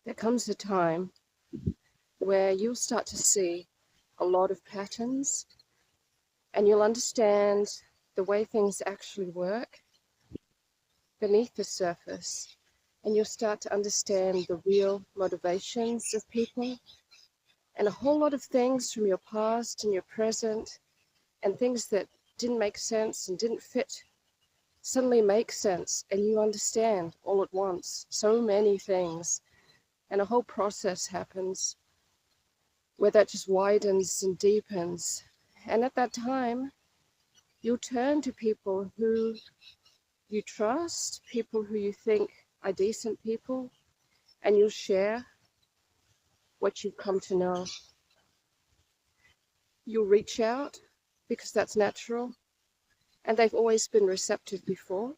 there comes a time where you'll start to see a lot of patterns and you'll understand the way things actually work beneath the surface. And you'll start to understand the real motivations of people and a whole lot of things from your past and your present and things that didn't make sense and didn't fit suddenly make sense, and you understand all at once so many things, and a whole process happens where that just widens and deepens. And at that time, you'll turn to people who you trust, people who you think are decent people, and you'll share what you've come to know. You'll reach out because that's natural, and they've always been receptive before.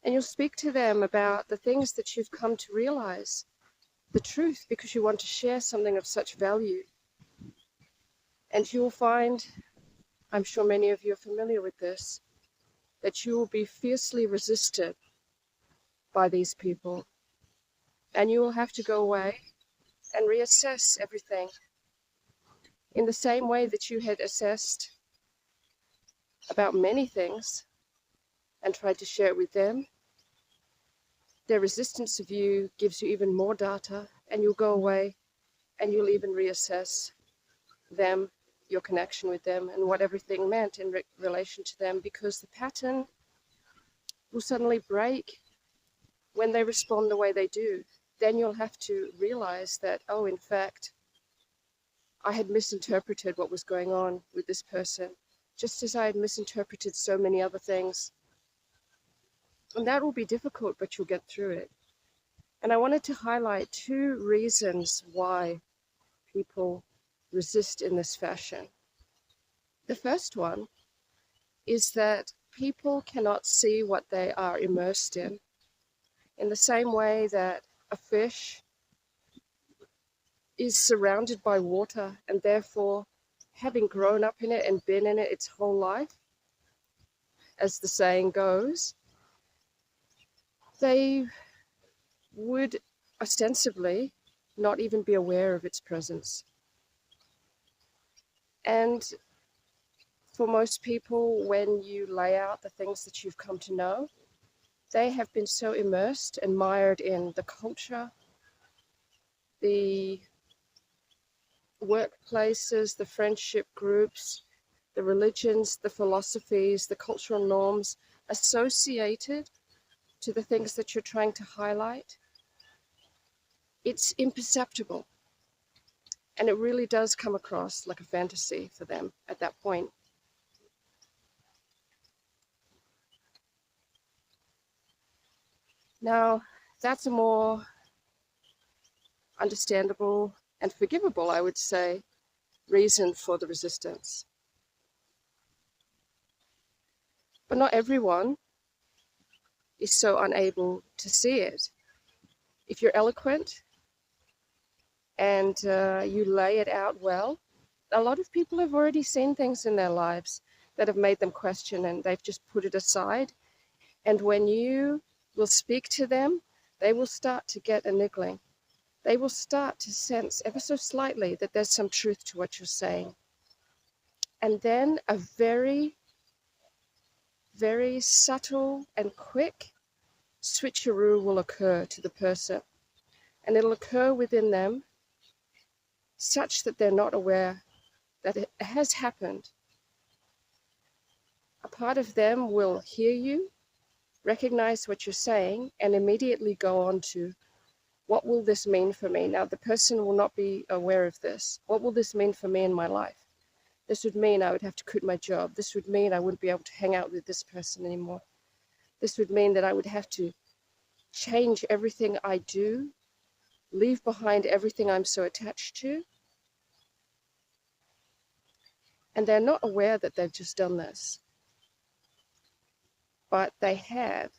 And you'll speak to them about the things that you've come to realize, the truth, because you want to share something of such value. And you'll find, I'm sure many of you are familiar with this, that you will be fiercely resisted by these people. And you will have to go away and reassess everything in the same way that you had assessed about many things and tried to share it with them. Their resistance of you gives you even more data, and you'll go away and you'll even reassess them, your connection with them, and what everything meant in relation to them, because the pattern will suddenly break when they respond the way they do. Then you'll have to realize that, oh, in fact, I had misinterpreted what was going on with this person, just as I had misinterpreted so many other things. And that will be difficult, but you'll get through it. And I wanted to highlight 2 reasons why people resist in this fashion. The first one is that people cannot see what they are immersed in the same way that a fish is surrounded by water, and therefore, having grown up in it and been in it its whole life, as the saying goes, they would ostensibly not even be aware of its presence. And for most people, when you lay out the things that you've come to know, they have been so immersed and mired in the culture, the workplaces, the friendship groups, the religions, the philosophies, the cultural norms associated to the things that you're trying to highlight. It's imperceptible. And it really does come across like a fantasy for them at that point. Now, that's a more understandable and forgivable, I would say, reason for the resistance. But not everyone is so unable to see it. If you're eloquent and you lay it out well, a lot of people have already seen things in their lives that have made them question, and they've just put it aside. And when you will speak to them, they will start to get a niggling. They will start to sense ever so slightly that there's some truth to what you're saying. And then a very, very subtle and quick switcheroo will occur to the person. And it'll occur within them such that they're not aware that it has happened. A part of them will hear you, recognize what you're saying, and immediately go on to, what will this mean for me? Now, the person will not be aware of this. What will this mean for me in my life? This would mean I would have to quit my job. This would mean I wouldn't be able to hang out with this person anymore. This would mean that I would have to change everything I do, leave behind everything I'm so attached to. And they're not aware that they've just done this. But they have.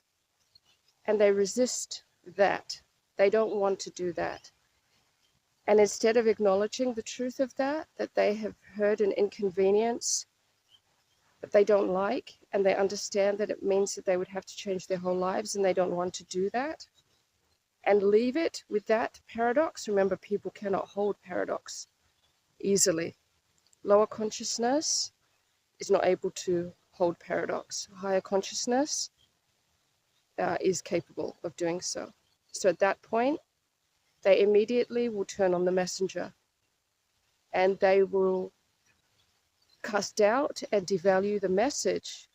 And they resist that. They don't want to do that. And instead of acknowledging the truth of that they have heard an inconvenience that they don't like, and they understand that it means that they would have to change their whole lives, and they don't want to do that, and leave it with that paradox. Remember, people cannot hold paradox easily. Lower consciousness is not able to hold paradox. Higher consciousness is capable of doing so. So at that point, they immediately will turn on the messenger, and they will cast doubt and devalue the message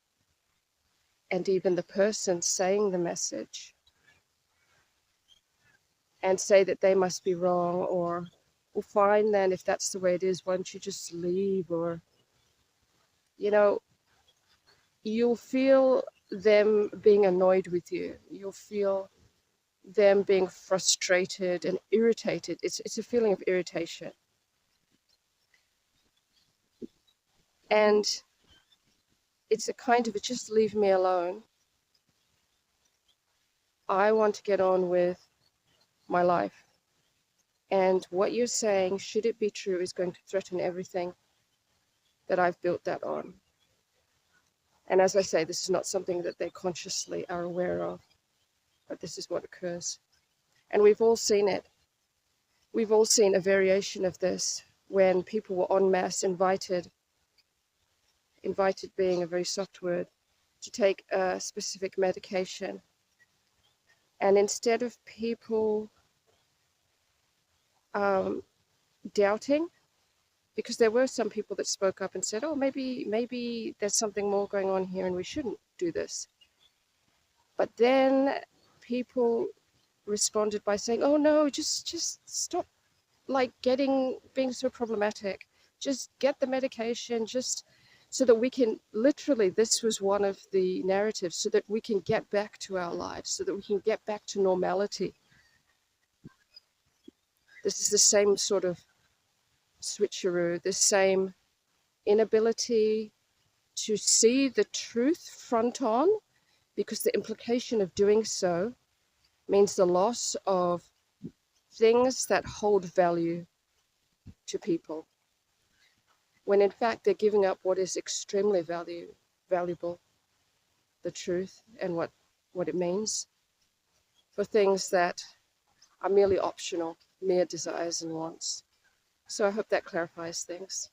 and even the person saying the message, and say that they must be wrong, or, well, fine then, if that's the way it is, why don't you just leave? Or, you know, you'll feel them being annoyed with you. You'll feel them being frustrated and irritated. It's a feeling of irritation. And it's a kind of, just leave me alone. I want to get on with my life. And what you're saying, should it be true, is going to threaten everything that I've built that on. And as I say, this is not something that they consciously are aware of, but this is what occurs. And we've all seen it. We've all seen a variation of this when people were en masse invited being a very soft word, to take a specific medication. And instead of people doubting, because there were some people that spoke up and said, oh, maybe there's something more going on here and we shouldn't do this. But then people responded by saying, oh no, just stop being so problematic. Just get the medication, just so that we can, literally, this was one of the narratives, so that we can get back to our lives, so that we can get back to normality. This is the same sort of switcheroo, the same inability to see the truth front on, because the implication of doing so means the loss of things that hold value to people, when in fact they're giving up what is extremely valuable, the truth and what it means, for things that are merely optional, mere desires and wants. So I hope that clarifies things.